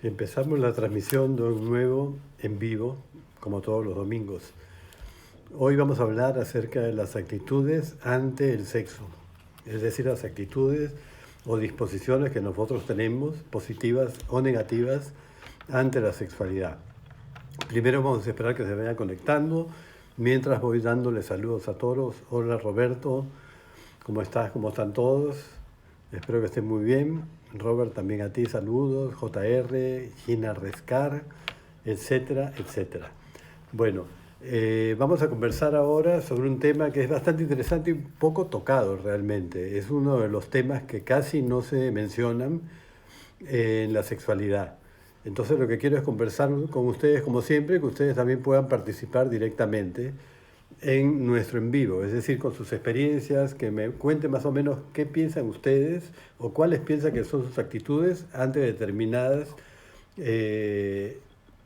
Empezamos la transmisión de un nuevo en vivo, como todos los domingos. Hoy vamos a hablar acerca de las actitudes ante el sexo, es decir, las actitudes o disposiciones que nosotros tenemos, positivas o negativas, ante la sexualidad. Primero vamos a esperar que se vayan conectando, mientras voy dándole saludos a todos. Hola Roberto, ¿cómo estás? ¿Cómo están todos? Espero que estén muy bien. Robert, también a ti saludos, JR, Gina Rescar, etcétera, etcétera. Bueno, vamos a conversar ahora sobre un tema que es bastante interesante y poco tocado realmente. Es uno de los temas que casi no se mencionan en la sexualidad. Entonces lo que quiero es conversar con ustedes como siempre, que ustedes también puedan participar directamente en nuestro en vivo, es decir, con sus experiencias, que me cuenten más o menos qué piensan ustedes o cuáles piensan que son sus actitudes ante determinadas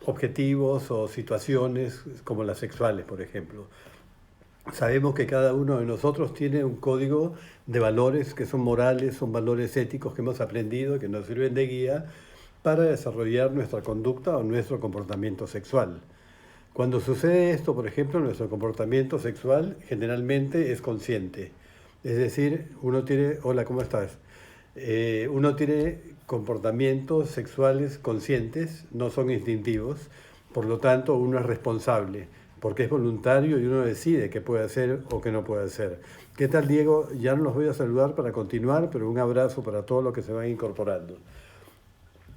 objetivos o situaciones como las sexuales, por ejemplo. Sabemos que cada uno de nosotros tiene un código de valores que son morales, son valores éticos que hemos aprendido, que nos sirven de guía para desarrollar nuestra conducta o nuestro comportamiento sexual. Cuando sucede esto, por ejemplo, nuestro comportamiento sexual generalmente es consciente. Es decir, uno tiene, hola, ¿cómo estás? Uno tiene comportamientos sexuales conscientes, no son instintivos, por lo tanto uno es responsable, porque es voluntario y uno decide qué puede hacer o qué no puede hacer. ¿Qué tal, Diego? Ya no los voy a saludar para continuar, pero un abrazo para todos los que se van incorporando.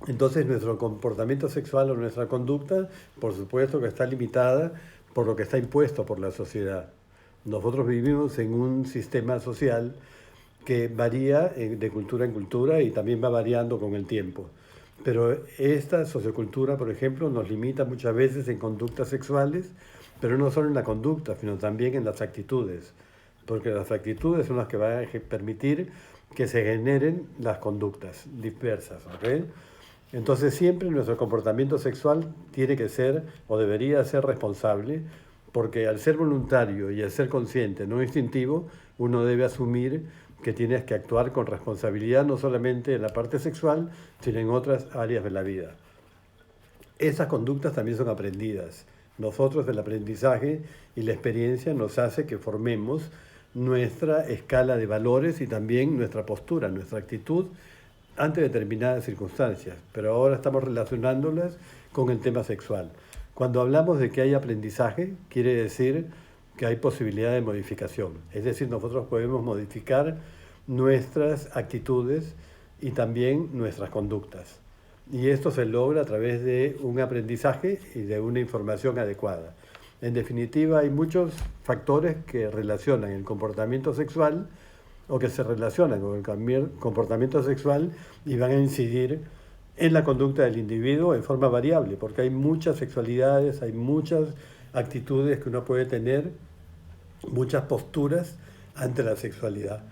Entonces nuestro comportamiento sexual o nuestra conducta, por supuesto que está limitada por lo que está impuesto por la sociedad. Nosotros vivimos en un sistema social que varía de cultura en cultura y también va variando con el tiempo. Pero esta sociocultura, por ejemplo, nos limita muchas veces en conductas sexuales, pero no solo en la conducta, sino también en las actitudes, porque las actitudes son las que van a permitir que se generen las conductas diversas, ¿ok? Entonces siempre nuestro comportamiento sexual tiene que ser o debería ser responsable, porque al ser voluntario y al ser consciente, no instintivo, uno debe asumir que tienes que actuar con responsabilidad no solamente en la parte sexual, sino en otras áreas de la vida. Esas conductas también son aprendidas. Nosotros el aprendizaje y la experiencia nos hace que formemos nuestra escala de valores y también nuestra postura, nuestra actitud ante determinadas circunstancias, pero ahora estamos relacionándolas con el tema sexual. Cuando hablamos de que hay aprendizaje, quiere decir que hay posibilidad de modificación. Es decir, nosotros podemos modificar nuestras actitudes y también nuestras conductas. Y esto se logra a través de un aprendizaje y de una información adecuada. En definitiva, hay muchos factores que relacionan el comportamiento sexual o que se relacionan con el comportamiento sexual y van a incidir en la conducta del individuo en forma variable, porque hay muchas sexualidades, hay muchas actitudes que uno puede tener, muchas posturas ante la sexualidad.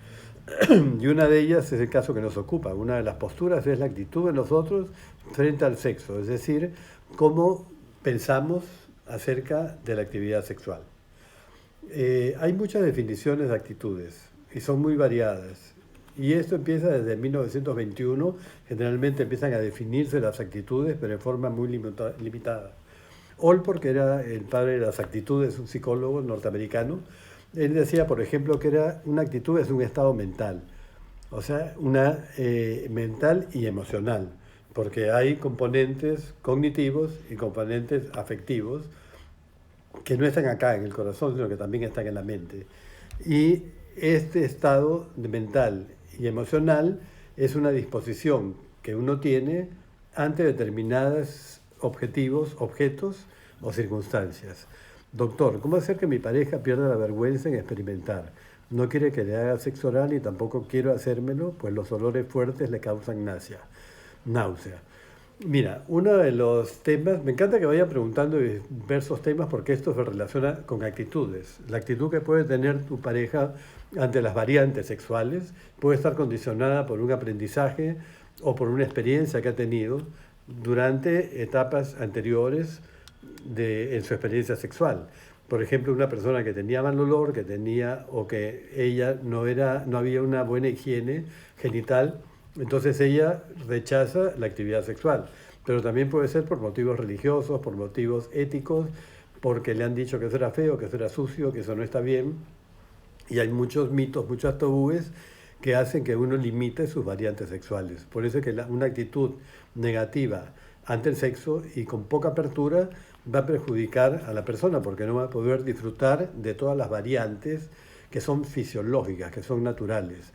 Y una de ellas es el caso que nos ocupa. Una de las posturas es la actitud de nosotros frente al sexo, es decir, cómo pensamos acerca de la actividad sexual. Hay muchas definiciones de actitudes y son muy variadas. Y esto empieza desde 1921, generalmente empiezan a definirse las actitudes, pero en forma muy limitada. Olpert, que era el padre de las actitudes, un psicólogo norteamericano, él decía, por ejemplo, que una actitud es un estado mental, o sea, una mental y emocional, porque hay componentes cognitivos y componentes afectivos que no están acá en el corazón, sino que también están en la mente. Y este estado mental y emocional es una disposición que uno tiene ante determinados objetivos, objetos o circunstancias. Doctor, ¿cómo hacer que mi pareja pierda la vergüenza en experimentar? No quiere que le haga sexo oral y tampoco quiero hacérmelo, pues los olores fuertes le causan náusea. Mira, uno de los temas, me encanta que vayan preguntando diversos temas porque esto se relaciona con actitudes. La actitud que puede tener tu pareja ante las variantes sexuales puede estar condicionada por un aprendizaje o por una experiencia que ha tenido durante etapas anteriores en su experiencia sexual. Por ejemplo, una persona que tenía mal olor, que tenía o que ella no había una buena higiene genital, entonces ella rechaza la actividad sexual. pero también puede ser por motivos religiosos, por motivos éticos, porque le han dicho que eso era feo, que eso era sucio, que eso no está bien. Y hay muchos mitos, muchos tabúes que hacen que uno limite sus variantes sexuales. Por eso es que una actitud negativa ante el sexo y con poca apertura va a perjudicar a la persona porque no va a poder disfrutar de todas las variantes que son fisiológicas, que son naturales.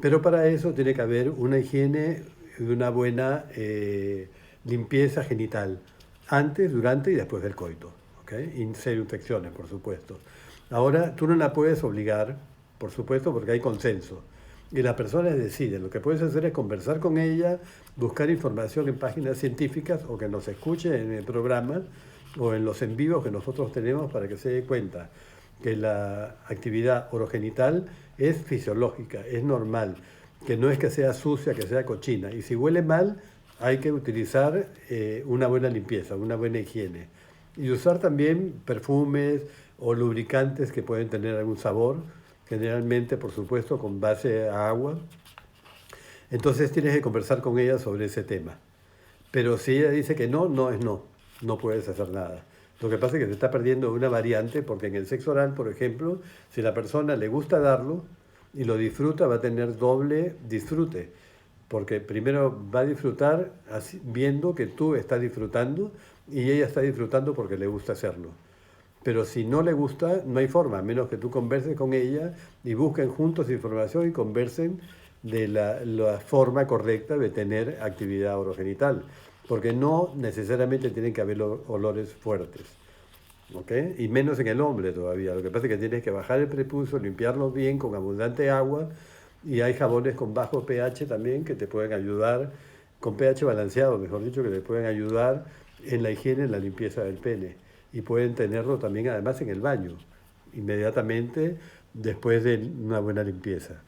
Pero para eso tiene que haber una higiene y una buena limpieza genital, antes, durante y después del coito. ¿Okay? Y cero infecciones, por supuesto. Ahora, tú no la puedes obligar, por supuesto, porque hay consenso. Y las personas deciden. Lo que puedes hacer es conversar con ella, buscar información en páginas científicas o que nos escuche en el programa o en los en vivos que nosotros tenemos para que se dé cuenta que la actividad orogenital es fisiológica, es normal, que no es que sea sucia, que sea cochina. Y si huele mal, hay que utilizar una buena limpieza, una buena higiene. Y usar también perfumes o lubricantes que pueden tener algún sabor, generalmente, por supuesto, con base a agua. Entonces tienes que conversar con ella sobre ese tema. Pero si ella dice que no, no es no. No puedes hacer nada. Lo que pasa es que se está perdiendo una variante porque en el sexo oral, por ejemplo, si la persona le gusta darlo y lo disfruta, va a tener doble disfrute. Porque primero va a disfrutar viendo que tú estás disfrutando y ella está disfrutando porque le gusta hacerlo. Pero si no le gusta, no hay forma, a menos que tú converses con ella y busquen juntos información y conversen de la forma correcta de tener actividad orogenital. Porque no necesariamente tienen que haber olores fuertes. ¿Okay? Y menos en el hombre todavía. Lo que pasa es que tienes que bajar el prepucio, limpiarlo bien con abundante agua. Y hay jabones con bajo pH también que te pueden ayudar, con pH balanceado, mejor dicho, que te pueden ayudar en la higiene, en la limpieza del pene. Y pueden tenerlo también además en el baño, inmediatamente después de una buena limpieza.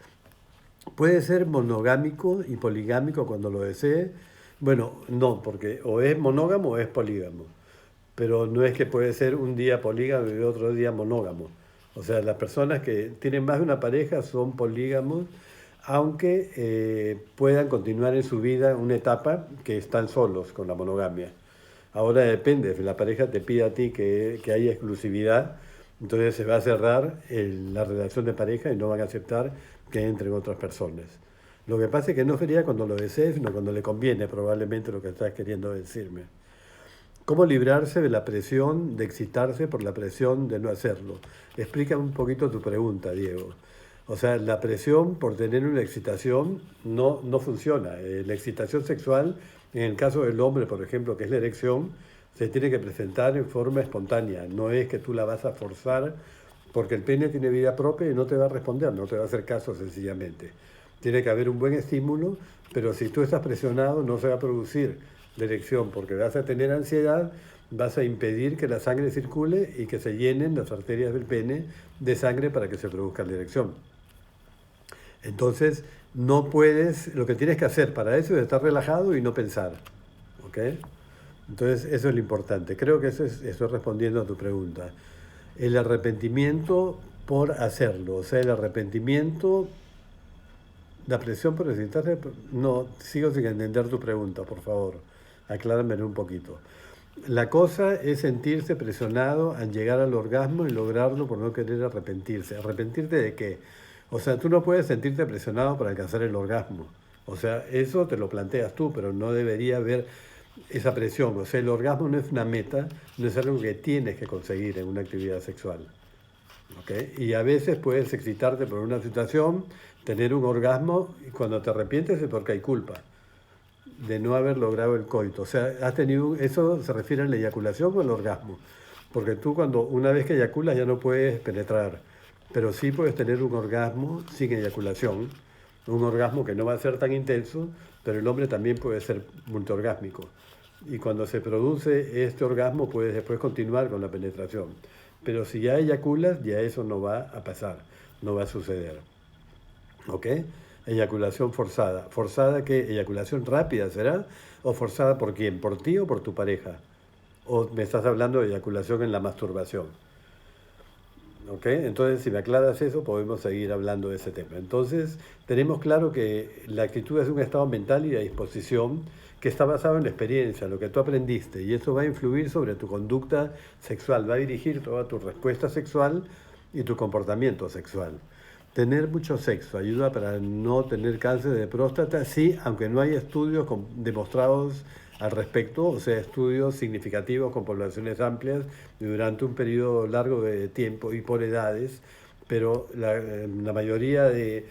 Puede ser monogámico y poligámico cuando lo desee. Bueno, no, porque o es monógamo o es polígamo. Pero no es que puede ser un día polígamo y otro día monógamo. O sea, las personas que tienen más de una pareja son polígamos, aunque puedan continuar en su vida una etapa que están solos con la monogamia. Ahora depende, si la pareja te pide a ti que haya exclusividad, entonces se va a cerrar la relación de pareja y no van a aceptar que entren otras personas. Lo que pasa es que no sería cuando lo desees, sino cuando le conviene, probablemente lo que estás queriendo decirme. ¿Cómo librarse de la presión de excitarse por la presión de no hacerlo? Explícame un poquito tu pregunta, Diego. O sea, la presión por tener una excitación no funciona. La excitación sexual, en el caso del hombre, por ejemplo, que es la erección, se tiene que presentar en forma espontánea. No es que tú la vas a forzar, porque el pene tiene vida propia y no te va a responder, no te va a hacer caso sencillamente. Tiene que haber un buen estímulo, pero si tú estás presionado no se va a producir la erección, porque vas a tener ansiedad, vas a impedir que la sangre circule y que se llenen las arterias del pene de sangre para que se produzca la erección. Entonces, no puedes, lo que tienes que hacer para eso es estar relajado y no pensar. ¿Ok? Entonces, eso es lo importante. Creo que eso es respondiendo a tu pregunta. El arrepentimiento por hacerlo, o sea, el arrepentimiento, la presión por excitarse, no, sigo sin entender tu pregunta, por favor. Acláramelo un poquito. La cosa es sentirse presionado al llegar al orgasmo y lograrlo por no querer arrepentirse. ¿Arrepentirte de qué? O sea, tú no puedes sentirte presionado para alcanzar el orgasmo. O sea, eso te lo planteas tú, pero no debería haber esa presión. O sea, el orgasmo no es una meta, no es algo que tienes que conseguir en una actividad sexual. ¿Okay? Y a veces puedes excitarte por una situación, tener un orgasmo, y cuando te arrepientes es porque hay culpa de no haber logrado el coito. O sea, has tenido, eso se refiere a la eyaculación o al orgasmo. Porque tú una vez que eyaculas ya no puedes penetrar, pero sí puedes tener un orgasmo sin eyaculación, un orgasmo que no va a ser tan intenso, pero el hombre también puede ser multiorgásmico. Y cuando se produce este orgasmo puedes después continuar con la penetración. Pero si ya eyaculas, ya eso no va a pasar, no va a suceder. ¿Ok? Eyaculación forzada. ¿Forzada qué? ¿Eyaculación rápida será? ¿O forzada por quién? ¿Por ti o por tu pareja? ¿O me estás hablando de eyaculación en la masturbación? ¿Ok? Entonces, si me aclaras eso, podemos seguir hablando de ese tema. Entonces, tenemos claro que la actitud es un estado mental y de disposición que está basado en la experiencia, lo que tú aprendiste, y eso va a influir sobre tu conducta sexual, va a dirigir toda tu respuesta sexual y tu comportamiento sexual. Tener mucho sexo ayuda para no tener cáncer de próstata, sí, aunque no hay estudios demostrados al respecto, o sea, estudios significativos con poblaciones amplias durante un periodo largo de tiempo y por edades, pero la mayoría de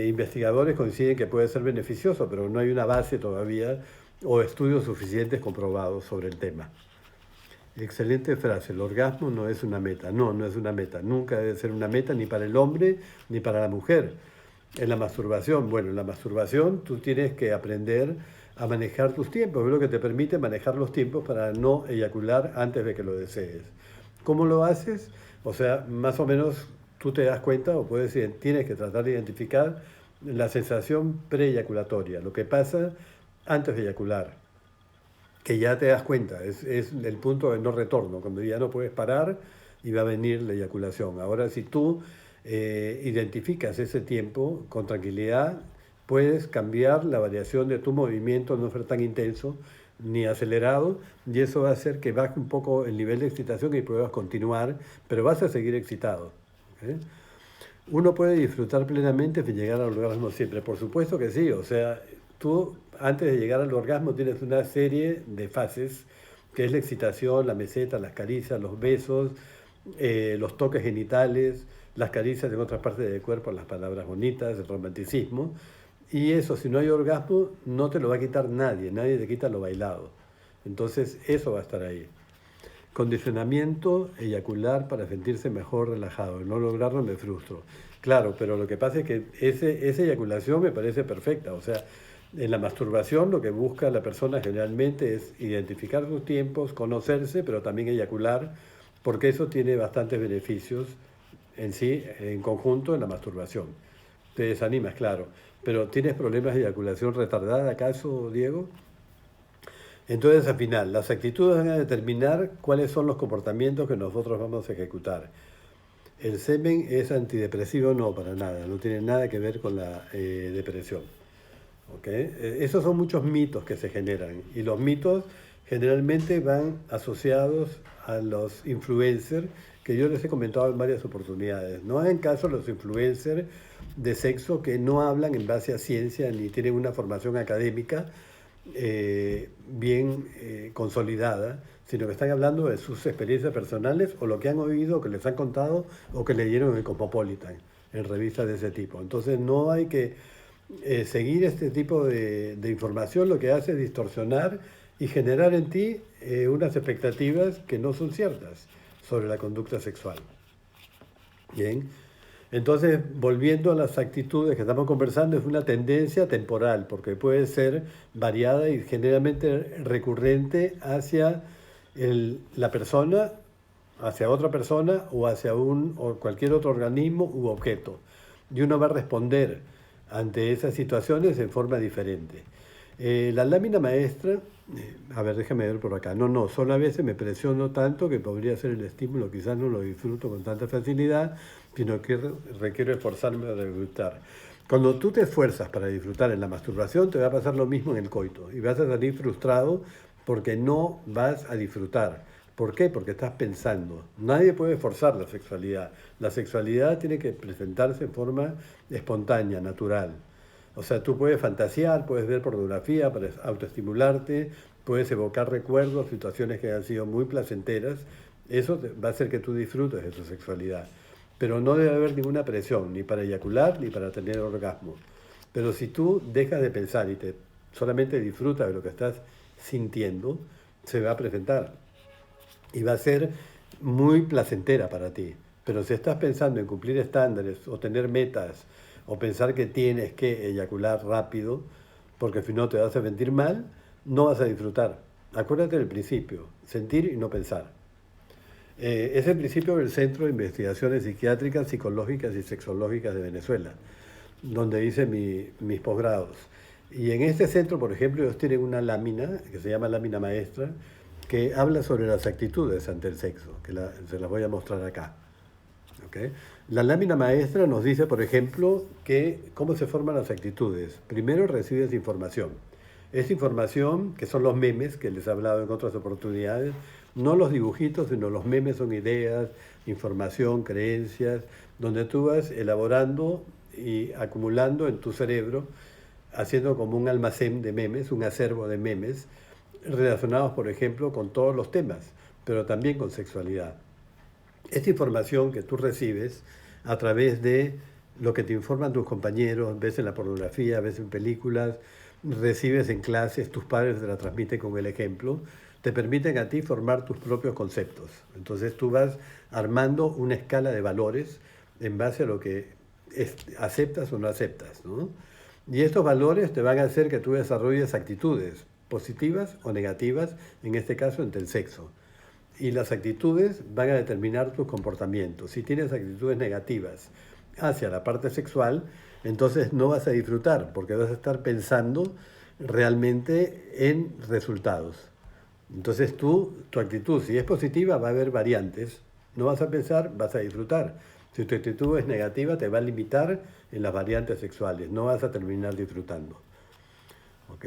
investigadores coinciden que puede ser beneficioso, pero no hay una base todavía o estudios suficientes comprobados sobre el tema. Excelente frase, el orgasmo no es una meta, no es una meta, nunca debe ser una meta ni para el hombre ni para la mujer. En la masturbación, bueno, en la masturbación tú tienes que aprender a manejar tus tiempos, es lo que te permite manejar los tiempos para no eyacular antes de que lo desees. ¿Cómo lo haces? O sea, más o menos tú te das cuenta o tienes que tratar de identificar la sensación preeyaculatoria, lo que pasa antes de eyacular, que ya te das cuenta, es el punto de no retorno, cuando ya no puedes parar y va a venir la eyaculación. Ahora, si tú identificas ese tiempo con tranquilidad, puedes cambiar la variación de tu movimiento, no ser tan intenso ni acelerado, y eso va a hacer que baje un poco el nivel de excitación y puedas continuar, pero vas a seguir excitado. ¿Eh? Uno puede disfrutar plenamente sin llegar al orgasmo siempre, por supuesto que sí, o sea, tú antes de llegar al orgasmo tienes una serie de fases, que es la excitación, la meseta, las caricias, los besos, los toques genitales, las caricias en otras partes del cuerpo, las palabras bonitas, el romanticismo, y eso, si no hay orgasmo, no te lo va a quitar nadie, nadie te quita lo bailado. Entonces, eso va a estar ahí. Condicionamiento eyacular para sentirse mejor relajado. No lograrlo me frustro. Claro, pero lo que pasa es que esa eyaculación me parece perfecta. O sea, en la masturbación lo que busca la persona generalmente es identificar sus tiempos, conocerse, pero también eyacular, porque eso tiene bastantes beneficios en sí, en conjunto, en la masturbación. Te desanimas, claro. Pero ¿tienes problemas de eyaculación retardada acaso, Diego? Entonces, al final, las actitudes van a determinar cuáles son los comportamientos que nosotros vamos a ejecutar. ¿El semen es antidepresivo? No, para nada, no tiene nada que ver con la depresión. ¿Okay? Esos son muchos mitos que se generan y los mitos generalmente van asociados a los influencers que yo les he comentado en varias oportunidades. No hagan caso a los influencers de sexo que no hablan en base a ciencia ni tienen una formación académica bien consolidada, sino que están hablando de sus experiencias personales o lo que han oído, o que les han contado o que leyeron en el Cosmopolitan, en revistas de ese tipo. Entonces no hay que seguir este tipo de información, lo que hace es distorsionar y generar en ti unas expectativas que no son ciertas sobre la conducta sexual. Bien. Entonces, volviendo a las actitudes que estamos conversando, es una tendencia temporal, porque puede ser variada y generalmente recurrente hacia la persona, hacia otra persona o hacia o cualquier otro organismo u objeto. Y uno va a responder ante esas situaciones en forma diferente. La lámina maestra, a ver, déjame ver por acá. No, solo a veces me presiono tanto que podría ser el estímulo, quizás no lo disfruto con tanta facilidad, sino que requiero esforzarme a disfrutar. Cuando tú te esfuerzas para disfrutar en la masturbación, te va a pasar lo mismo en el coito y vas a salir frustrado porque no vas a disfrutar. ¿Por qué? Porque estás pensando. Nadie puede forzar la sexualidad. La sexualidad tiene que presentarse en forma espontánea, natural. O sea, tú puedes fantasear, puedes ver pornografía para autoestimularte, puedes evocar recuerdos, situaciones que han sido muy placenteras. Eso va a hacer que tú disfrutes de tu sexualidad. Pero no debe haber ninguna presión, ni para eyacular, ni para tener orgasmo. Pero si tú dejas de pensar y solamente disfrutas de lo que estás sintiendo, se va a presentar. Y va a ser muy placentera para ti. Pero si estás pensando en cumplir estándares o tener metas, o pensar que tienes que eyacular rápido, porque si no te vas a sentir mal, no vas a disfrutar. Acuérdate del principio, sentir y no pensar. Es el principio del Centro de Investigaciones Psiquiátricas, Psicológicas y Sexológicas de Venezuela, donde hice mis posgrados. Y en este centro, por ejemplo, ellos tienen una lámina, que se llama lámina maestra, que habla sobre las actitudes ante el sexo, se las voy a mostrar acá. ¿ok? La lámina maestra nos dice, por ejemplo, que cómo se forman las actitudes. Primero recibes información. Esa información, que son los memes que les he hablado en otras oportunidades, no los dibujitos, sino los memes son ideas, información, creencias, donde tú vas elaborando y acumulando en tu cerebro, haciendo como un almacén de memes, un acervo de memes, relacionados, por ejemplo, con todos los temas, pero también con sexualidad. Esta información que tú recibes a través de lo que te informan tus compañeros, ves en la pornografía, ves en películas, recibes en clases, tus padres te la transmiten con el ejemplo, te permiten a ti formar tus propios conceptos. Entonces tú vas armando una escala de valores en base a lo que aceptas o no aceptas, ¿no? Y estos valores te van a hacer que tú desarrolles actitudes positivas o negativas, en este caso entre el sexo. Y las actitudes van a determinar tus comportamientos. Si tienes actitudes negativas hacia la parte sexual, entonces no vas a disfrutar, porque vas a estar pensando realmente en resultados. Entonces tu actitud, si es positiva, va a haber variantes. No vas a pensar, vas a disfrutar. Si tu actitud es negativa, te va a limitar en las variantes sexuales. No vas a terminar disfrutando. ¿Ok?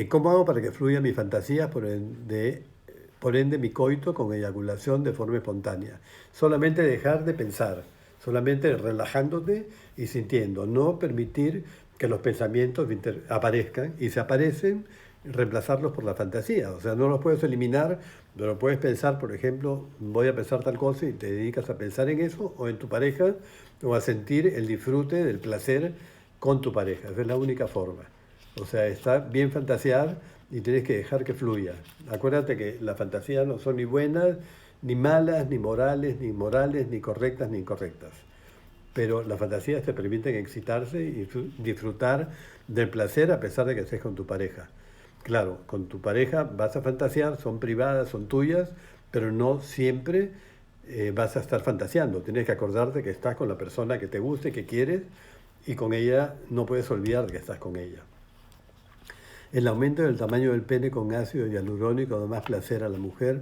¿Cómo hago para que fluya mi fantasía por ende mi coito con eyaculación de forma espontánea? Solamente dejar de pensar, solamente relajándote y sintiendo, no permitir que los pensamientos aparezcan, y si aparecen, reemplazarlos por la fantasía. O sea, no los puedes eliminar, pero puedes pensar, por ejemplo, voy a pensar tal cosa, y te dedicas a pensar en eso o en tu pareja, o a sentir el disfrute del placer con tu pareja. Esa es la única forma. O sea, está bien fantasear y tienes que dejar que fluya. Acuérdate que las fantasías no son ni buenas, ni malas, ni morales, ni correctas, ni incorrectas. Pero las fantasías te permiten excitarse y disfrutar del placer a pesar de que estés con tu pareja. Claro, con tu pareja vas a fantasear, son privadas, son tuyas, pero no siempre vas a estar fantaseando. Tienes que acordarte que estás con la persona que te guste, que quieres, y con ella no puedes olvidar que estás con ella. El aumento del tamaño del pene con ácido hialurónico da más placer a la mujer.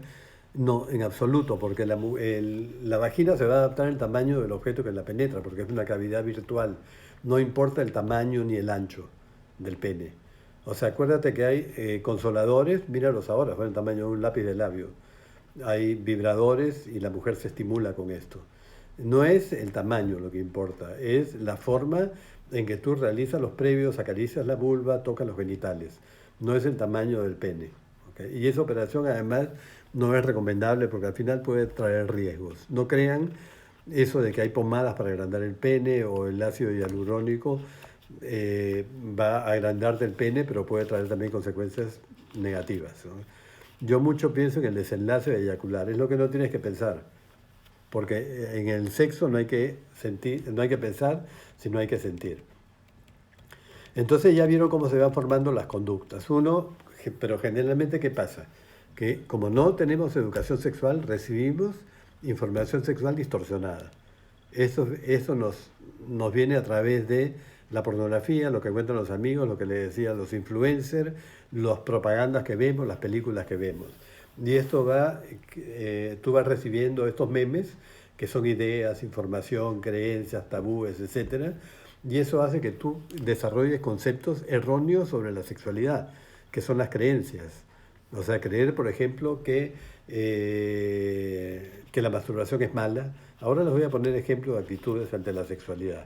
No, en absoluto, porque la vagina se va a adaptar al tamaño del objeto que la penetra, porque es una cavidad virtual. No importa el tamaño ni el ancho del pene. O sea, acuérdate que hay consoladores, míralos ahora, son el tamaño de un lápiz de labio. Hay vibradores y la mujer se estimula con esto. No es el tamaño lo que importa, es la forma en que tú realizas los previos, acaricias la vulva, tocas los genitales. No es el tamaño del pene. ¿Okay? Y esa operación además no es recomendable porque al final puede traer riesgos. No crean eso de que hay pomadas para agrandar el pene o el ácido hialurónico va a agrandarte el pene, pero puede traer también consecuencias negativas, ¿no? Yo mucho pienso en el desenlace de eyacular, es lo que no tienes que pensar, porque en el sexo no hay que sentir, no hay que pensar, sino hay que sentir. Entonces ya vieron cómo se van formando las conductas. Pero generalmente, ¿qué pasa? Que como no tenemos educación sexual, recibimos información sexual distorsionada. Eso nos viene a través de la pornografía, lo que cuentan los amigos, lo que les decía los influencers, las propagandas que vemos, las películas que vemos. Y esto tú vas recibiendo estos memes, que son ideas, información, creencias, tabúes, etcétera, y eso hace que tú desarrolles conceptos erróneos sobre la sexualidad, que son las creencias. O sea, creer, por ejemplo, que la masturbación es mala. Ahora les voy a poner ejemplos de actitudes ante la sexualidad.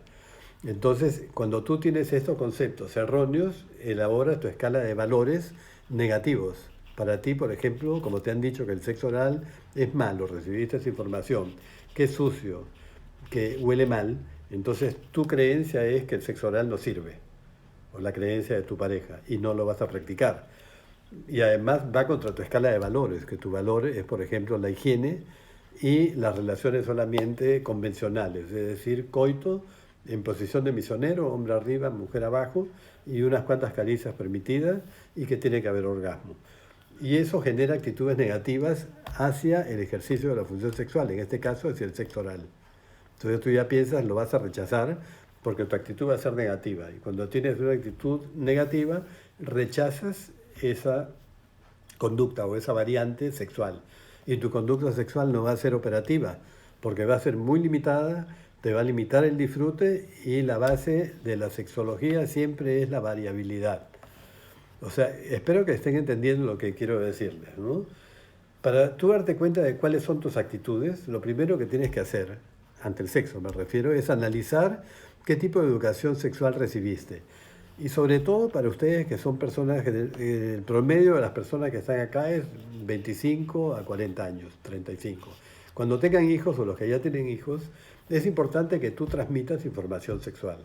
Entonces, cuando tú tienes estos conceptos erróneos, elaboras tu escala de valores negativos. Para ti, por ejemplo, como te han dicho que el sexo oral es malo, recibiste esa información, que es sucio, que huele mal, entonces tu creencia es que el sexo oral no sirve, o la creencia de tu pareja, y no lo vas a practicar. Y además va contra tu escala de valores, que tu valor es, por ejemplo, la higiene y las relaciones solamente convencionales, es decir, coito en posición de misionero, hombre arriba, mujer abajo, y unas cuantas caricias permitidas, y que tiene que haber orgasmo. Y eso genera actitudes negativas hacia el ejercicio de la función sexual, en este caso hacia el sexo oral. Entonces tú ya piensas, lo vas a rechazar, porque tu actitud va a ser negativa. Y cuando tienes una actitud negativa, rechazas esa conducta o esa variante sexual. Y tu conducta sexual no va a ser operativa, porque va a ser muy limitada, te va a limitar el disfrute y la base de la sexología siempre es la variabilidad. O sea, espero que estén entendiendo lo que quiero decirles, ¿no? Para tú darte cuenta de cuáles son tus actitudes, lo primero que tienes que hacer, ante el sexo me refiero, es analizar qué tipo de educación sexual recibiste. Y sobre todo para ustedes que son personas, que el promedio de las personas que están acá es 25 a 40 años, 35. Cuando tengan hijos o los que ya tienen hijos, es importante que tú transmitas información sexual.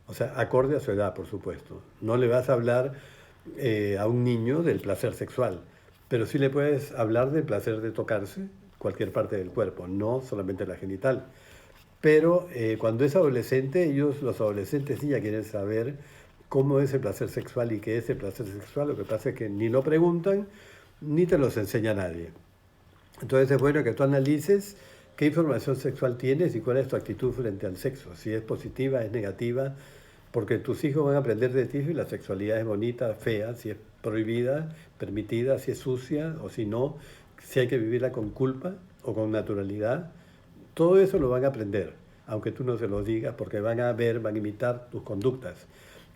O sea, acorde a su edad, por supuesto. No le vas a hablar a un niño del placer sexual, pero sí le puedes hablar del placer de tocarse cualquier parte del cuerpo, no solamente la genital. Pero cuando es adolescente, los adolescentes sí ya quieren saber cómo es el placer sexual y qué es el placer sexual. Lo que pasa es que ni lo preguntan ni te los enseña nadie. Entonces es bueno que tú analices qué información sexual tienes y cuál es tu actitud frente al sexo, si es positiva, es negativa, porque tus hijos van a aprender de ti si la sexualidad es bonita, fea, si es prohibida, permitida, si es sucia o si no, si hay que vivirla con culpa o con naturalidad. Todo eso lo van a aprender, aunque tú no se lo digas, porque van a ver, van a imitar tus conductas.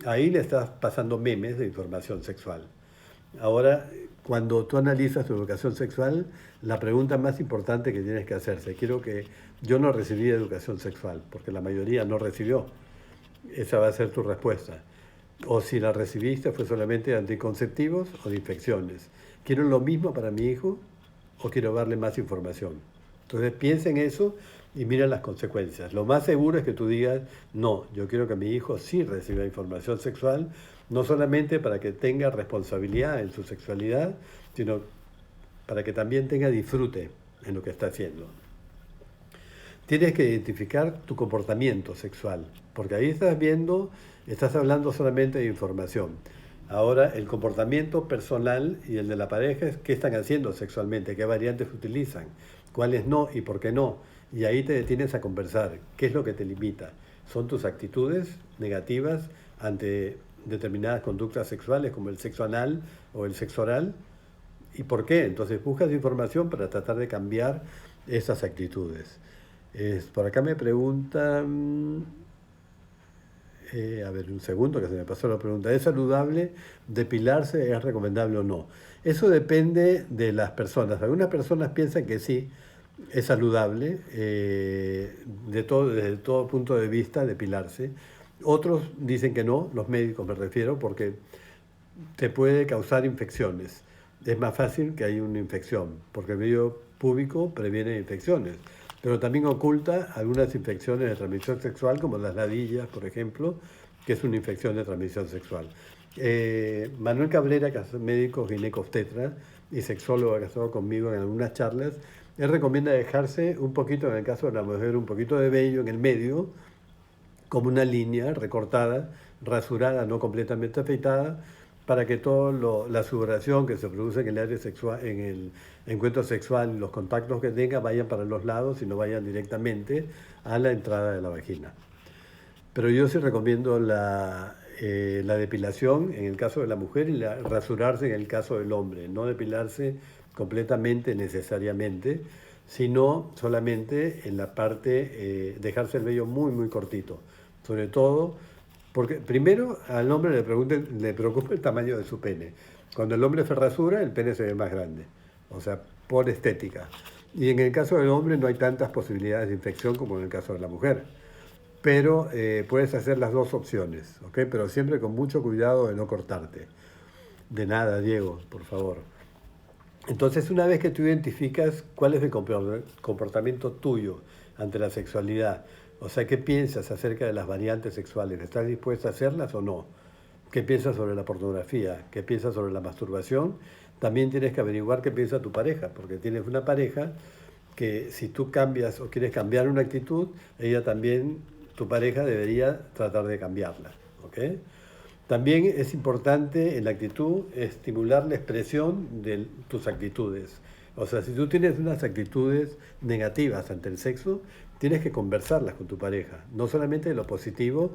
Ahí le estás pasando memes de información sexual. Ahora, cuando tú analizas tu educación sexual, la pregunta más importante que tienes que hacerse, quiero que yo no recibí educación sexual, porque la mayoría no recibió. Esa va a ser tu respuesta. O si la recibiste fue solamente de anticonceptivos o de infecciones. ¿Quiero lo mismo para mi hijo o quiero darle más información? Entonces piensa en eso y mira las consecuencias. Lo más seguro es que tú digas, no, yo quiero que mi hijo sí reciba información sexual, no solamente para que tenga responsabilidad en su sexualidad, sino para que también tenga disfrute en lo que está haciendo. Tienes que identificar tu comportamiento sexual, porque ahí estás hablando solamente de información. Ahora, el comportamiento personal y el de la pareja es qué están haciendo sexualmente, qué variantes utilizan, cuáles no y por qué no. Y ahí te detienes a conversar. ¿Qué es lo que te limita? ¿Son tus actitudes negativas ante determinadas conductas sexuales como el sexo anal o el sexo oral? ¿Y por qué? Entonces buscas información para tratar de cambiar esas actitudes. Por acá me preguntan, a ver, un segundo que se me pasó la pregunta. ¿Es saludable depilarse? ¿Es recomendable o no? Eso depende de las personas. Algunas personas piensan que sí, es saludable, desde todo punto de vista, depilarse. Otros dicen que no, los médicos me refiero, porque te puede causar infecciones. Es más fácil que haya una infección, porque el vello púbico previene infecciones, pero también oculta algunas infecciones de transmisión sexual, como las ladillas, por ejemplo, que es una infección de transmisión sexual. Manuel Cabrera, que es médico ginecobstetra y sexólogo, que ha estado conmigo en algunas charlas, él recomienda dejarse un poquito, en el caso de la mujer, un poquito de vello en el medio, como una línea recortada, rasurada, no completamente afeitada, para que toda la sudoración que se produce en el área sexual, en el encuentro sexual, los contactos que tenga vayan para los lados y no vayan directamente a la entrada de la vagina. Pero yo sí recomiendo la depilación en el caso de la mujer y rasurarse en el caso del hombre, no depilarse completamente necesariamente, sino solamente en la parte, dejarse el vello muy, muy cortito. Sobre todo, porque primero al hombre le preocupa el tamaño de su pene. Cuando el hombre se rasura, el pene se ve más grande, o sea, por estética. Y en el caso del hombre no hay tantas posibilidades de infección como en el caso de la mujer. Pero puedes hacer las dos opciones, ¿ok? Pero siempre con mucho cuidado de no cortarte. De nada, Diego, por favor. Entonces, una vez que tú identificas cuál es el comportamiento tuyo ante la sexualidad, o sea, ¿qué piensas acerca de las variantes sexuales? ¿Estás dispuesta a hacerlas o no? ¿Qué piensas sobre la pornografía? ¿Qué piensas sobre la masturbación? También tienes que averiguar qué piensa tu pareja, porque tienes una pareja que si tú cambias o quieres cambiar una actitud, ella también, tu pareja debería tratar de cambiarla, ¿ok? También es importante en la actitud estimular la expresión de tus actitudes. O sea, si tú tienes unas actitudes negativas ante el sexo, tienes que conversarlas con tu pareja. No solamente de lo positivo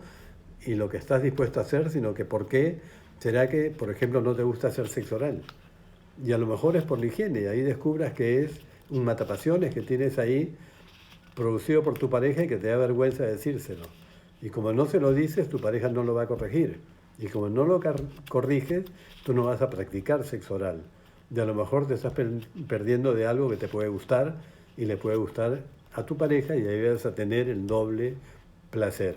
y lo que estás dispuesto a hacer, sino que por qué será que, por ejemplo, no te gusta hacer sexo oral. Y a lo mejor es por la higiene, y ahí descubras que es un matapasiones que tienes ahí producido por tu pareja y que te da vergüenza decírselo. Y como no se lo dices, tu pareja no lo va a corregir. Y como no lo corriges, tú no vas a practicar sexo oral. Y a lo mejor te estás perdiendo de algo que te puede gustar y le puede gustar a tu pareja y ahí vas a tener el doble placer.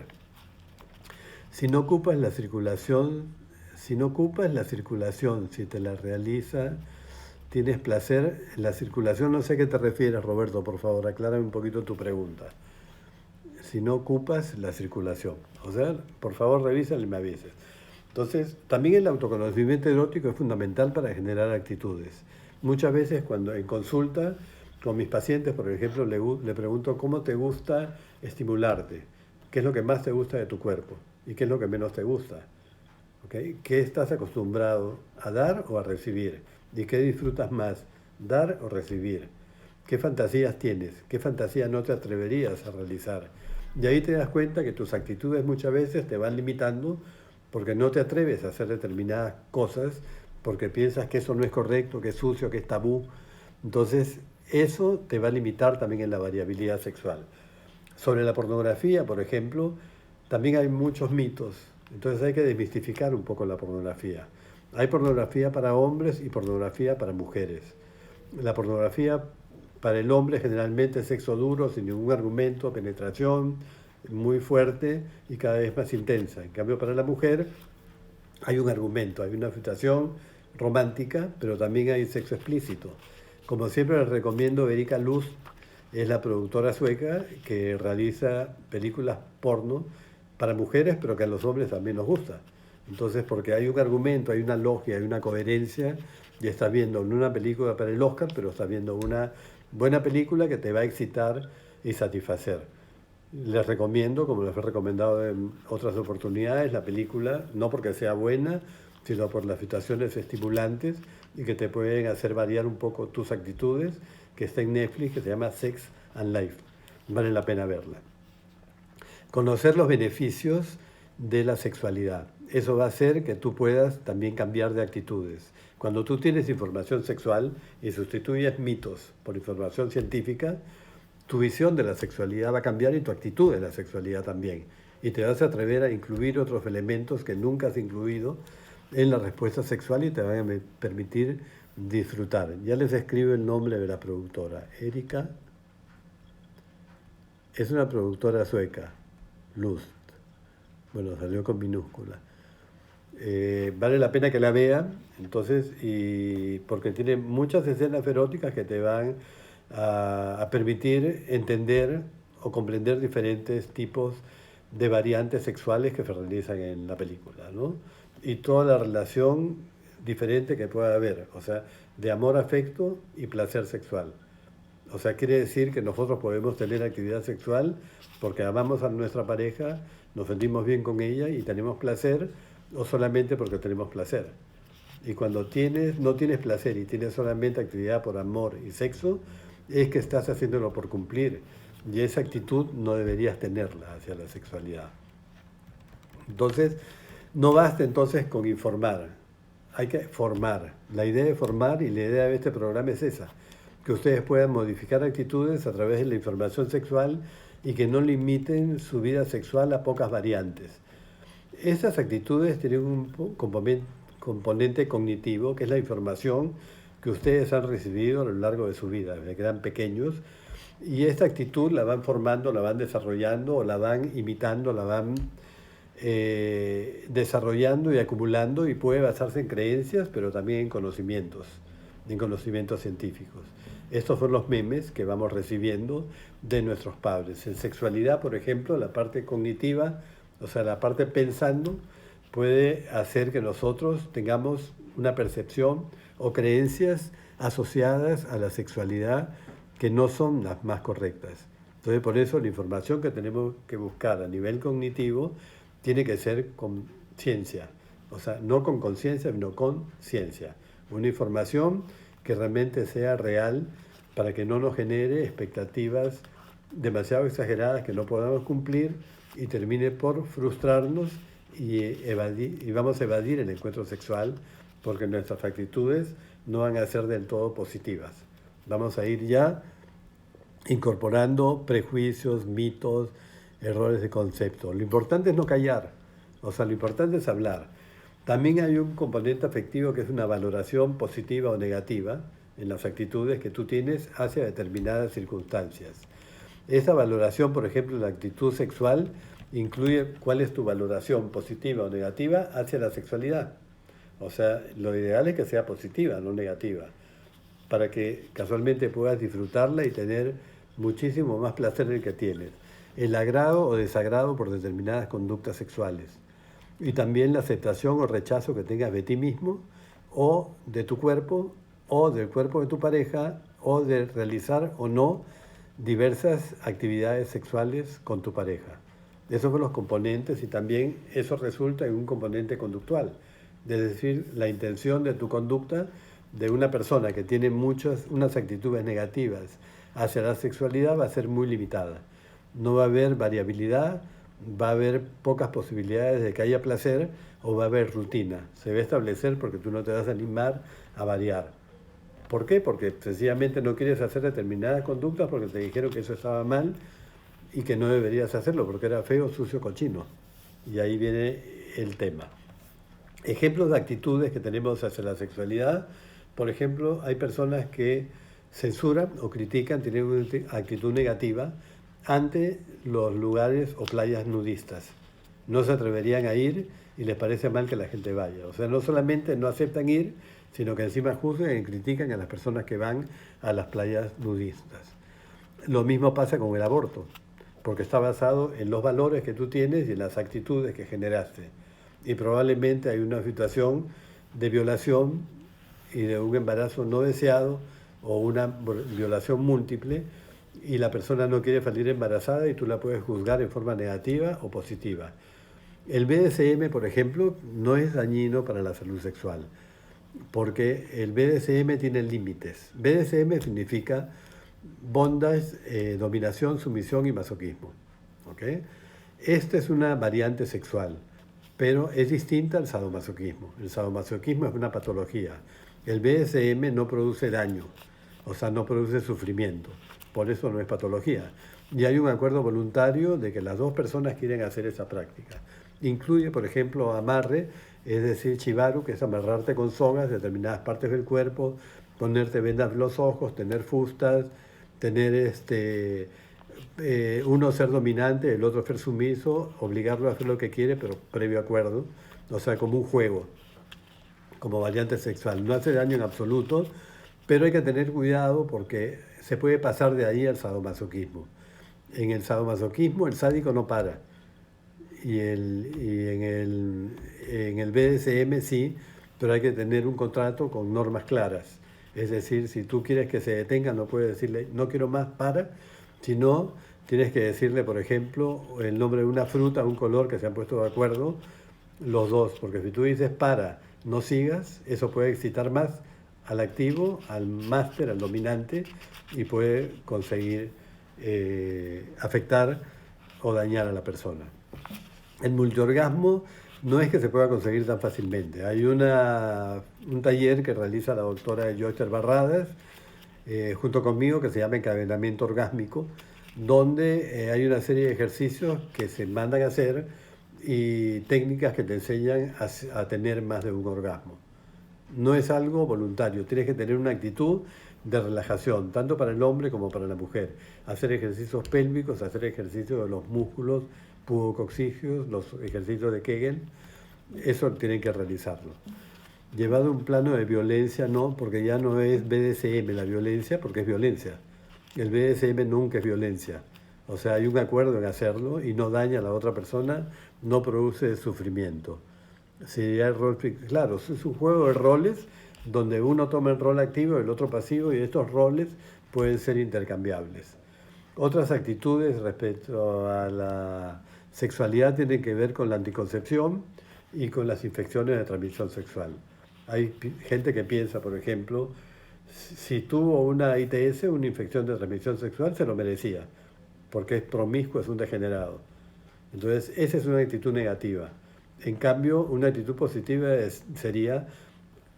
Si no ocupas la circulación, si te la realiza, tienes placer en la circulación, no sé a qué te refieres, Roberto, por favor, aclárame un poquito tu pregunta. Si no ocupas la circulación, o sea, por favor revísalo y me avises. Entonces, también el autoconocimiento erótico es fundamental para generar actitudes. Muchas veces cuando en consulta con mis pacientes, por ejemplo, le pregunto cómo te gusta estimularte, qué es lo que más te gusta de tu cuerpo y qué es lo que menos te gusta. ¿Okay? ¿Qué estás acostumbrado a dar o a recibir? ¿Y qué disfrutas más, dar o recibir? ¿Qué fantasías tienes? ¿Qué fantasías no te atreverías a realizar? Y ahí te das cuenta que tus actitudes muchas veces te van limitando porque no te atreves a hacer determinadas cosas porque piensas que eso no es correcto, que es sucio, que es tabú. Entonces, eso te va a limitar también en la variabilidad sexual. Sobre la pornografía, por ejemplo, también hay muchos mitos. Entonces hay que desmistificar un poco la pornografía. Hay pornografía para hombres y pornografía para mujeres. La pornografía para el hombre generalmente es sexo duro, sin ningún argumento, penetración muy fuerte y cada vez más intensa. En cambio, para la mujer hay un argumento, hay una situación romántica, pero también hay sexo explícito. Como siempre les recomiendo, Erika Lust es la productora sueca que realiza películas porno para mujeres, pero que a los hombres también nos gusta. Entonces, porque hay un argumento, hay una lógica, hay una coherencia, y estás viendo no una película para el Oscar, pero estás viendo una buena película que te va a excitar y satisfacer. Les recomiendo, como les he recomendado en otras oportunidades, la película, no porque sea buena, sino por las situaciones estimulantes y que te pueden hacer variar un poco tus actitudes, que está en Netflix, que se llama Sex and Life. Vale la pena verla. Conocer los beneficios de la sexualidad. Eso va a hacer que tú puedas también cambiar de actitudes. Cuando tú tienes información sexual y sustituyes mitos por información científica, tu visión de la sexualidad va a cambiar y tu actitud de la sexualidad también. Y te vas a atrever a incluir otros elementos que nunca has incluido en la respuesta sexual y te van a permitir disfrutar. Ya les escribo el nombre de la productora. Erika es una productora sueca, Lust. Bueno, salió con minúscula. Vale la pena que la vean, entonces, y porque tiene muchas escenas eróticas que te van a permitir entender o comprender diferentes tipos de variantes sexuales que se realizan en la película, ¿no? Y toda la relación diferente que pueda haber, o sea, de amor, afecto y placer sexual. O sea, quiere decir que nosotros podemos tener actividad sexual porque amamos a nuestra pareja, nos sentimos bien con ella y tenemos placer, o solamente porque tenemos placer. Y cuando no tienes placer y tienes solamente actividad por amor y sexo, es que estás haciéndolo por cumplir. Y esa actitud no deberías tenerla hacia la sexualidad. Entonces, no basta entonces con informar, hay que formar. La idea de formar y la idea de este programa es esa, que ustedes puedan modificar actitudes a través de la información sexual y que no limiten su vida sexual a pocas variantes. Esas actitudes tienen un componente cognitivo, que es la información que ustedes han recibido a lo largo de su vida, desde que eran pequeños, y esta actitud la van formando, la van desarrollando, o la van imitando, la van desarrollando y acumulando, y puede basarse en creencias, pero también en conocimientos científicos. Estos son los memes que vamos recibiendo de nuestros padres. En sexualidad, por ejemplo, la parte cognitiva, o sea, la parte pensando, puede hacer que nosotros tengamos una percepción o creencias asociadas a la sexualidad que no son las más correctas. Entonces, por eso la información que tenemos que buscar a nivel cognitivo tiene que ser con ciencia, o sea, no con conciencia, sino con ciencia. Una información que realmente sea real para que no nos genere expectativas demasiado exageradas que no podamos cumplir y termine por frustrarnos y vamos a evadir el encuentro sexual porque nuestras actitudes no van a ser del todo positivas. Vamos a ir ya incorporando prejuicios, mitos, errores de concepto. Lo importante es no callar, o sea, lo importante es hablar. También hay un componente afectivo que es una valoración positiva o negativa en las actitudes que tú tienes hacia determinadas circunstancias. Esa valoración, por ejemplo, la actitud sexual, incluye cuál es tu valoración positiva o negativa hacia la sexualidad. O sea, lo ideal es que sea positiva, no negativa, para que casualmente puedas disfrutarla y tener muchísimo más placer del que tienes. El agrado o desagrado por determinadas conductas sexuales. Y también la aceptación o rechazo que tengas de ti mismo o de tu cuerpo o del cuerpo de tu pareja o de realizar o no diversas actividades sexuales con tu pareja. Esos son los componentes y también eso resulta en un componente conductual. Es decir, la intención de tu conducta de una persona que tiene unas actitudes negativas hacia la sexualidad va a ser muy limitada. No va a haber variabilidad, va a haber pocas posibilidades de que haya placer o va a haber rutina. Se va a establecer porque tú no te vas a animar a variar. ¿Por qué? Porque sencillamente no quieres hacer determinadas conductas porque te dijeron que eso estaba mal y que no deberías hacerlo porque era feo, sucio, cochino. Y ahí viene el tema. Ejemplos de actitudes que tenemos hacia la sexualidad. Por ejemplo, hay personas que censuran o critican, tienen una actitud negativa ante los lugares o playas nudistas. No se atreverían a ir y les parece mal que la gente vaya. O sea, no solamente no aceptan ir, sino que encima juzgan y critican a las personas que van a las playas nudistas. Lo mismo pasa con el aborto, porque está basado en los valores que tú tienes y en las actitudes que generaste. Y probablemente hay una situación de violación y de un embarazo no deseado o una violación múltiple y la persona no quiere salir embarazada y tú la puedes juzgar en forma negativa o positiva. El BDSM, por ejemplo, no es dañino para la salud sexual, porque el BDSM tiene límites. BDSM significa bondage, dominación, sumisión y masoquismo. ¿Okay? Esta es una variante sexual, pero es distinta al sadomasoquismo. El sadomasoquismo es una patología. El BDSM no produce daño, o sea, no produce sufrimiento. Por eso no es patología. Y hay un acuerdo voluntario de que las dos personas quieren hacer esa práctica. Incluye, por ejemplo, amarre, es decir, chivaru, que es amarrarte con sogas de determinadas partes del cuerpo, ponerte vendas en los ojos, tener fustas, tener uno ser dominante, el otro ser sumiso, obligarlo a hacer lo que quiere, pero previo acuerdo, o sea, como un juego, como variante sexual. No hace daño en absoluto, pero hay que tener cuidado porque se puede pasar de ahí al sadomasoquismo. En el sadomasoquismo el sádico no para, y en el BDSM sí, pero hay que tener un contrato con normas claras. Es decir, si tú quieres que se detenga, no puedes decirle, no quiero más, para, sino tienes que decirle, por ejemplo, el nombre de una fruta, un color que se han puesto de acuerdo los dos, porque si tú dices para, no sigas, eso puede excitar más al activo, al máster, al dominante, y puede conseguir afectar o dañar a la persona. El multiorgasmo no es que se pueda conseguir tan fácilmente. Hay un taller que realiza la doctora Joyster Barradas junto conmigo que se llama Encadenamiento Orgásmico, donde hay una serie de ejercicios que se mandan a hacer y técnicas que te enseñan a tener más de un orgasmo. No es algo voluntario, tienes que tener una actitud de relajación, tanto para el hombre como para la mujer. Hacer ejercicios pélvicos, hacer ejercicios de los músculos pubococcígeos, los ejercicios de Kegel, eso tienen que realizarlo. Llevado a un plano de violencia, no, porque ya no es BDSM la violencia, porque es violencia. El BDSM nunca es violencia. O sea, hay un acuerdo en hacerlo y no daña a la otra persona, no produce sufrimiento. Si hay rol, claro, es un juego de roles donde uno toma el rol activo y el otro pasivo y estos roles pueden ser intercambiables. Otras actitudes respecto a la sexualidad tienen que ver con la anticoncepción y con las infecciones de transmisión sexual. Hay gente que piensa, por ejemplo, si tuvo una ITS, una infección de transmisión sexual, se lo merecía, porque es promiscuo, es un degenerado. Entonces, esa es una actitud negativa. En cambio, una actitud positiva sería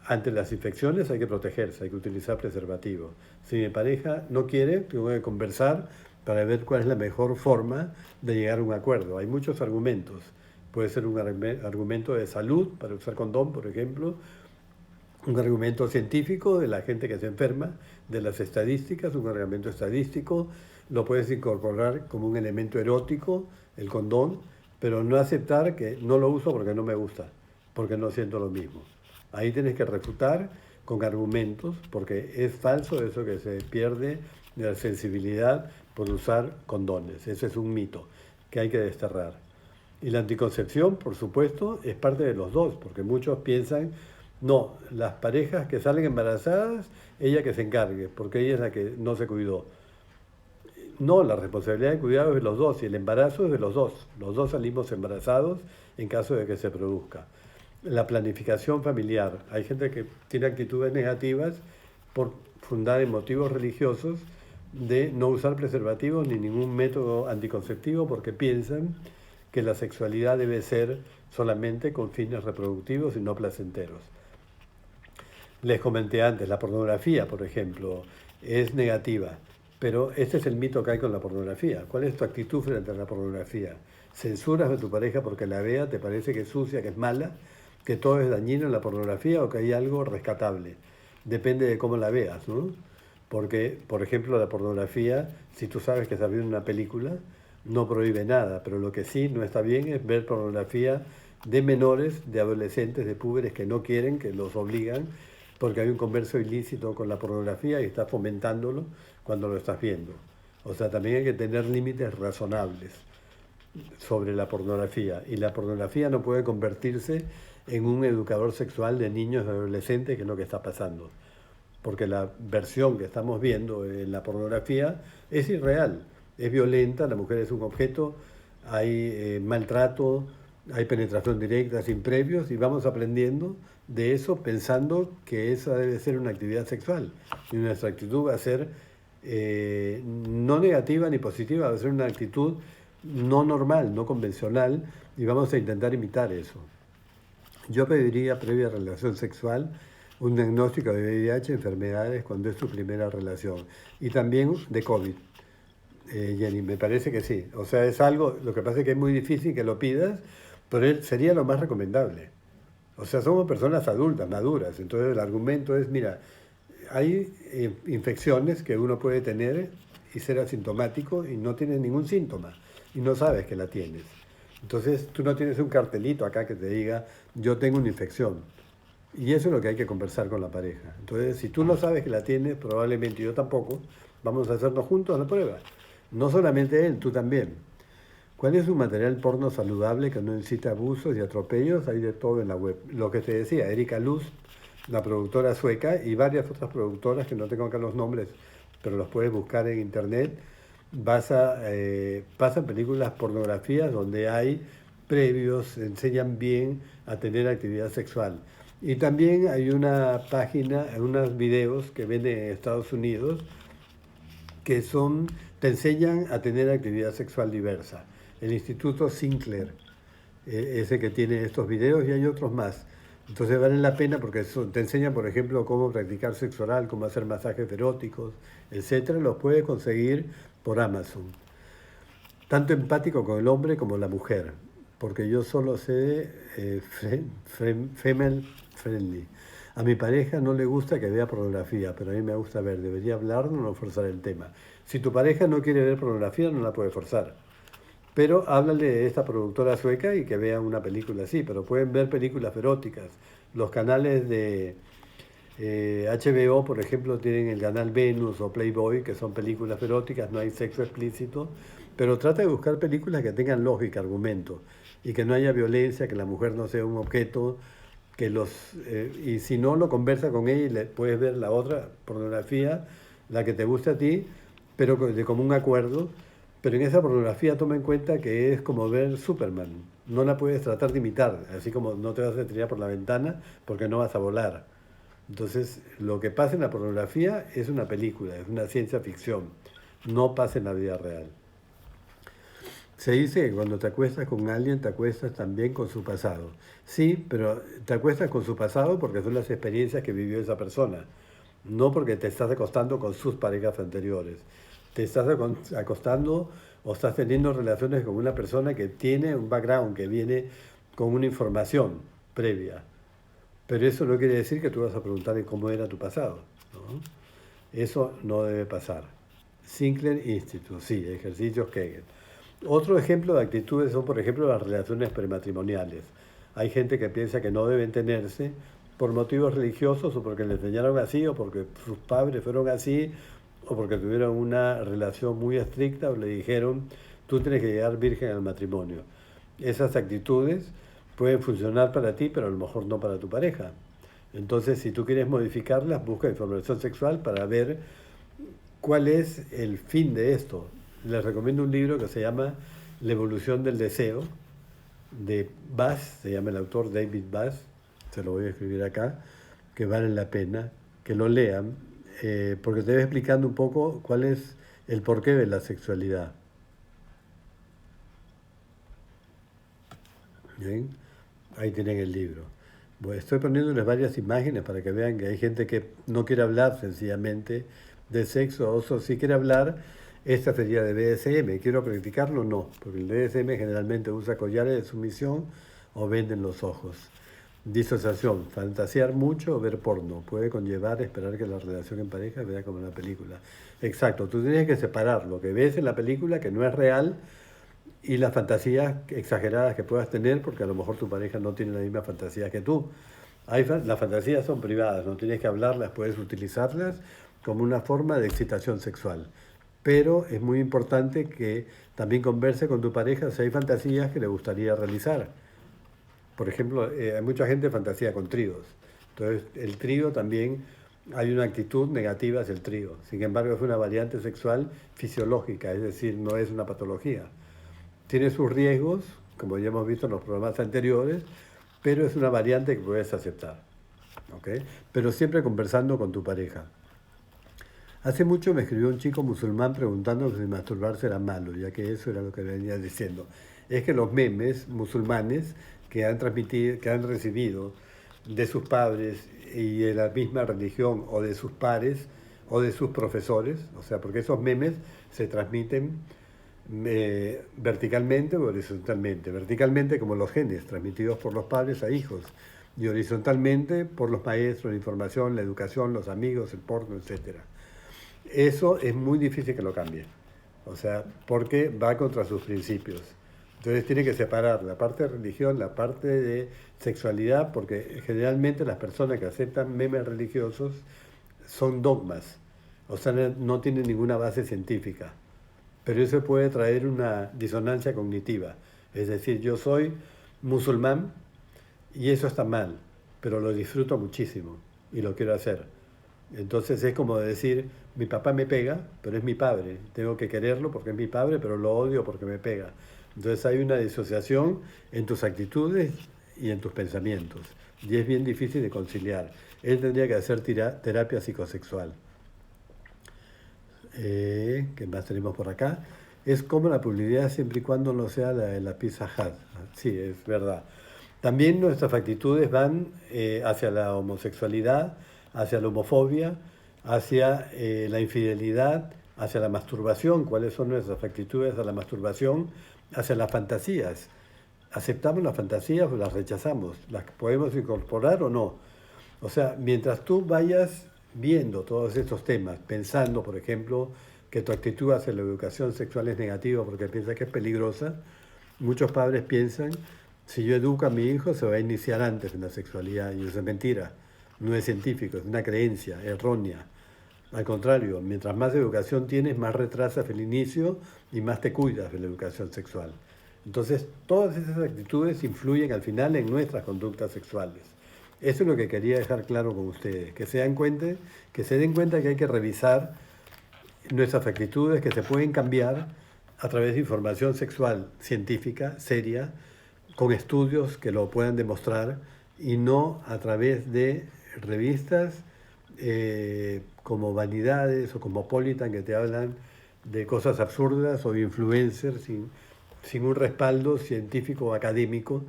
ante las infecciones hay que protegerse, hay que utilizar preservativo. Si mi pareja no quiere, tengo que conversar para ver cuál es la mejor forma de llegar a un acuerdo. Hay muchos argumentos. Puede ser un argumento de salud para usar condón, por ejemplo, un argumento científico de la gente que se enferma, de las estadísticas, un argumento estadístico, lo puedes incorporar como un elemento erótico, el condón, pero no aceptar que no lo uso porque no me gusta, porque no siento lo mismo. Ahí tienes que refutar con argumentos, porque es falso eso que se pierde de la sensibilidad por usar condones. Ese es un mito que hay que desterrar. Y la anticoncepción, por supuesto, es parte de los dos, porque muchos piensan, no, las parejas que salen embarazadas, ella que se encargue, porque ella es la que no se cuidó. No, la responsabilidad de cuidado es de los dos y el embarazo es de los dos. Los dos salimos embarazados en caso de que se produzca. La planificación familiar. Hay gente que tiene actitudes negativas por fundar en motivos religiosos de no usar preservativos ni ningún método anticonceptivo porque piensan que la sexualidad debe ser solamente con fines reproductivos y no placenteros. Les comenté antes, la pornografía, por ejemplo, es negativa, pero este es el mito que hay con la pornografía. ¿Cuál es tu actitud frente a la pornografía? ¿Censuras a tu pareja porque la vea? ¿Te parece que es sucia, que es mala, que todo es dañino en la pornografía o que hay algo rescatable? Depende de cómo la veas, ¿no? Porque, por ejemplo, la pornografía, si tú sabes que está viendo una película, no prohíbe nada, pero lo que sí no está bien es ver pornografía de menores, de adolescentes, de púberes que no quieren, que los obligan, porque hay un comercio ilícito con la pornografía y estás fomentándolo cuando lo estás viendo. O sea, también hay que tener límites razonables sobre la pornografía. Y la pornografía no puede convertirse en un educador sexual de niños y adolescentes, que es lo que está pasando. Porque la versión que estamos viendo en la pornografía es irreal, es violenta, la mujer es un objeto, hay maltrato, hay penetración directa sin previos y vamos aprendiendo de eso pensando que esa debe ser una actividad sexual. Y nuestra actitud va a ser no negativa ni positiva, va a ser una actitud no normal, no convencional y vamos a intentar imitar eso. Yo pediría previa relación sexual un diagnóstico de VIH, enfermedades cuando es tu primera relación y también de COVID. Jenny, me parece que sí. O sea, es algo, lo que pasa es que es muy difícil que lo pidas, pero sería lo más recomendable. O sea, somos personas adultas, maduras, entonces el argumento es, mira, hay infecciones que uno puede tener y ser asintomático y no tienes ningún síntoma y no sabes que la tienes. Entonces tú no tienes un cartelito acá que te diga, yo tengo una infección. Y eso es lo que hay que conversar con la pareja. Entonces, si tú no sabes que la tienes, probablemente yo tampoco, vamos a hacernos juntos la prueba. No solamente él, tú también. ¿Cuál es un material porno saludable que no incita abusos y atropellos? Hay de todo en la web. Lo que te decía, Erika Luz, la productora sueca, y varias otras productoras que no tengo acá los nombres, pero los puedes buscar en internet, pasan películas pornografías donde hay previos, enseñan bien a tener actividad sexual. Y también hay una página, unos videos que venden en Estados Unidos que te enseñan a tener actividad sexual diversa. El Instituto Sinclair, ese que tiene estos videos y hay otros más. Entonces valen la pena porque te enseñan, por ejemplo, cómo practicar sexo oral, cómo hacer masajes eróticos, etcétera. Los puedes conseguir por Amazon. Tanto empático con el hombre como la mujer, porque yo solo sé female friendly. A mi pareja no le gusta que vea pornografía, pero a mí me gusta ver. Debería hablar, no forzar el tema. Si tu pareja no quiere ver pornografía, no la puede forzar. Pero háblale de esta productora sueca y que vean una película así, pero pueden ver películas eróticas. Los canales de HBO, por ejemplo, tienen el canal Venus o Playboy, que son películas eróticas, no hay sexo explícito, pero trata de buscar películas que tengan lógica, argumento, y que no haya violencia, que la mujer no sea un objeto, y si no, lo conversa con ella y le puedes ver la otra pornografía, la que te gusta a ti, pero de común acuerdo. Pero en esa pornografía toma en cuenta que es como ver Superman. No la puedes tratar de imitar, así como no te vas a tirar por la ventana porque no vas a volar. Entonces, lo que pasa en la pornografía es una película, es una ciencia ficción. No pasa en la vida real. Se dice que cuando te acuestas con alguien, te acuestas también con su pasado. Sí, pero te acuestas con su pasado porque son las experiencias que vivió esa persona, no porque te estás acostando con sus parejas anteriores. Te estás acostando o estás teniendo relaciones con una persona que tiene un background, que viene con una información previa. Pero eso no quiere decir que tú vas a preguntarle cómo era tu pasado, ¿no? Eso no debe pasar. Sinclair Institute, sí, ejercicios Kegel. Otro ejemplo de actitudes son, por ejemplo, las relaciones prematrimoniales. Hay gente que piensa que no deben tenerse por motivos religiosos o porque le enseñaron así o porque sus padres fueron así o porque tuvieron una relación muy estricta o le dijeron tú tienes que llegar virgen al matrimonio. Esas actitudes pueden funcionar para ti, pero a lo mejor no para tu pareja. Entonces, si tú quieres modificarlas, busca información sexual para ver cuál es el fin de esto. Les recomiendo un libro que se llama La evolución del deseo, de Bass, se llama el autor David Bass, se lo voy a escribir acá, que vale la pena que lo lean, porque te va explicando un poco cuál es el porqué de la sexualidad. ¿Bien? Ahí tienen el libro. Bueno, estoy poniéndoles varias imágenes para que vean que hay gente que no quiere hablar sencillamente de sexo, o si quiere hablar, esta sería de BDSM. ¿Quiero practicarlo? No, porque el BDSM generalmente usa collares de sumisión o venden los ojos. Disociación, fantasear mucho o ver porno. Puede conllevar esperar que la relación en pareja vea como una película. Exacto, tú tienes que separar lo que ves en la película, que no es real, y las fantasías exageradas que puedas tener, porque a lo mejor tu pareja no tiene la misma fantasía que tú. Las fantasías son privadas, no tienes que hablarlas, puedes utilizarlas como una forma de excitación sexual. Pero es muy importante que también converse con tu pareja si hay fantasías que le gustaría realizar. Por ejemplo, hay mucha gente que fantasía con tríos. Entonces, el trío también hay una actitud negativa hacia el trío. Sin embargo, es una variante sexual fisiológica, es decir, no es una patología. Tiene sus riesgos, como ya hemos visto en los programas anteriores, pero es una variante que puedes aceptar. ¿Ok? Pero siempre conversando con tu pareja. Hace mucho me escribió un chico musulmán preguntando si masturbarse era malo, ya que eso era lo que venía diciendo. Es que los memes musulmanes que han transmitido, que han recibido de sus padres y de la misma religión o de sus pares o de sus profesores, o sea, porque esos memes se transmiten verticalmente o horizontalmente. Verticalmente como los genes transmitidos por los padres a hijos y horizontalmente por los maestros, la información, la educación, los amigos, el porno, etcétera. Eso es muy difícil que lo cambie, o sea, porque va contra sus principios. Entonces tiene que separar la parte de religión, la parte de sexualidad, porque generalmente las personas que aceptan memes religiosos son dogmas, o sea, no tienen ninguna base científica. Pero eso puede traer una disonancia cognitiva. Es decir, yo soy musulmán y eso está mal, pero lo disfruto muchísimo y lo quiero hacer. Entonces es como decir, mi papá me pega, pero es mi padre. Tengo que quererlo porque es mi padre, pero lo odio porque me pega. Entonces hay una disociación en tus actitudes y en tus pensamientos. Y es bien difícil de conciliar. Él tendría que hacer terapia psicosexual. ¿Qué más tenemos por acá? Es como la publicidad siempre y cuando no sea la de la Pizza Hut. Sí, es verdad. También nuestras actitudes van hacia la homosexualidad, hacia la homofobia, hacia la infidelidad, hacia la masturbación. ¿Cuáles son nuestras actitudes a la masturbación? Hacia las fantasías. ¿Aceptamos las fantasías o las rechazamos? ¿Las podemos incorporar o no? O sea, mientras tú vayas viendo todos estos temas, pensando, por ejemplo, que tu actitud hacia la educación sexual es negativa porque piensas que es peligrosa, muchos padres piensan, si yo educo a mi hijo se va a iniciar antes en la sexualidad, y eso es mentira, no es científico, es una creencia errónea. Al contrario, mientras más educación tienes, más retrasas el inicio y más te cuidas de la educación sexual. Entonces, todas esas actitudes influyen al final en nuestras conductas sexuales. Eso es lo que quería dejar claro con ustedes, que que se den cuenta que hay que revisar nuestras actitudes, que se pueden cambiar a través de información sexual científica, seria, con estudios que lo puedan demostrar y no a través de revistas como Vanidades o como Politan que te hablan de cosas absurdas o influencers sin un respaldo científico o académico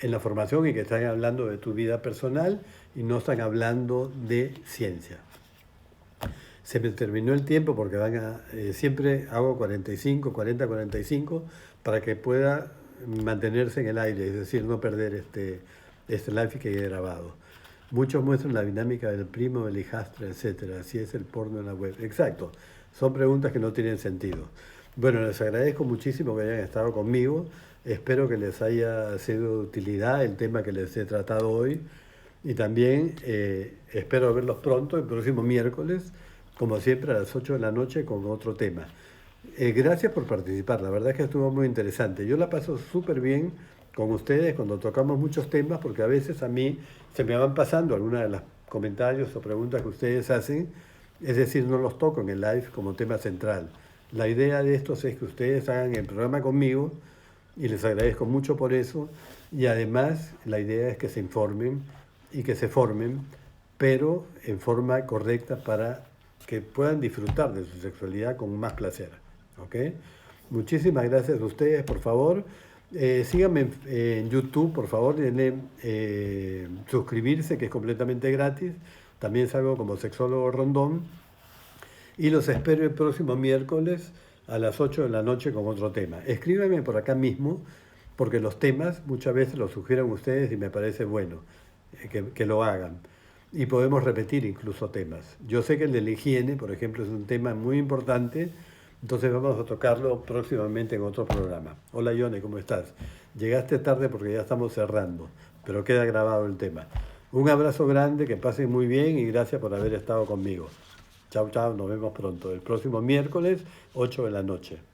en la formación y que están hablando de tu vida personal y no están hablando de ciencia. Se me terminó el tiempo porque siempre hago 45, 40, 45 para que pueda mantenerse en el aire, es decir, no perder este live que he grabado. Muchos muestran la dinámica del primo, del hijastro, etcétera. Así es el porno en la web. Exacto. Son preguntas que no tienen sentido. Bueno, les agradezco muchísimo que hayan estado conmigo. Espero que les haya sido de utilidad el tema que les he tratado hoy. Y también espero verlos pronto, el próximo miércoles, como siempre, a las 8 de la noche con otro tema. Gracias por participar. La verdad es que estuvo muy interesante. Yo la paso súper bien con ustedes cuando tocamos muchos temas, porque a veces a mí se me van pasando algunos de los comentarios o preguntas que ustedes hacen, es decir, no los toco en el live como tema central. La idea de estos es que ustedes hagan el programa conmigo y les agradezco mucho por eso, y además la idea es que se informen y que se formen, pero en forma correcta para que puedan disfrutar de su sexualidad con más placer. ¿Ok? Muchísimas gracias a ustedes, por favor. Síganme en YouTube, por favor, denle suscribirse, que es completamente gratis. También salgo como sexólogo Rondón. Y los espero el próximo miércoles a las 8 de la noche con otro tema. Escríbanme por acá mismo, porque los temas muchas veces los sugieren ustedes y me parece bueno que lo hagan. Y podemos repetir incluso temas. Yo sé que el de la higiene, por ejemplo, es un tema muy importante. Entonces vamos a tocarlo próximamente en otro programa. Hola Yone, ¿cómo estás? Llegaste tarde porque ya estamos cerrando, pero queda grabado el tema. Un abrazo grande, que pasen muy bien y gracias por haber estado conmigo. Chao, chao, nos vemos pronto. El próximo miércoles, 8 de la noche.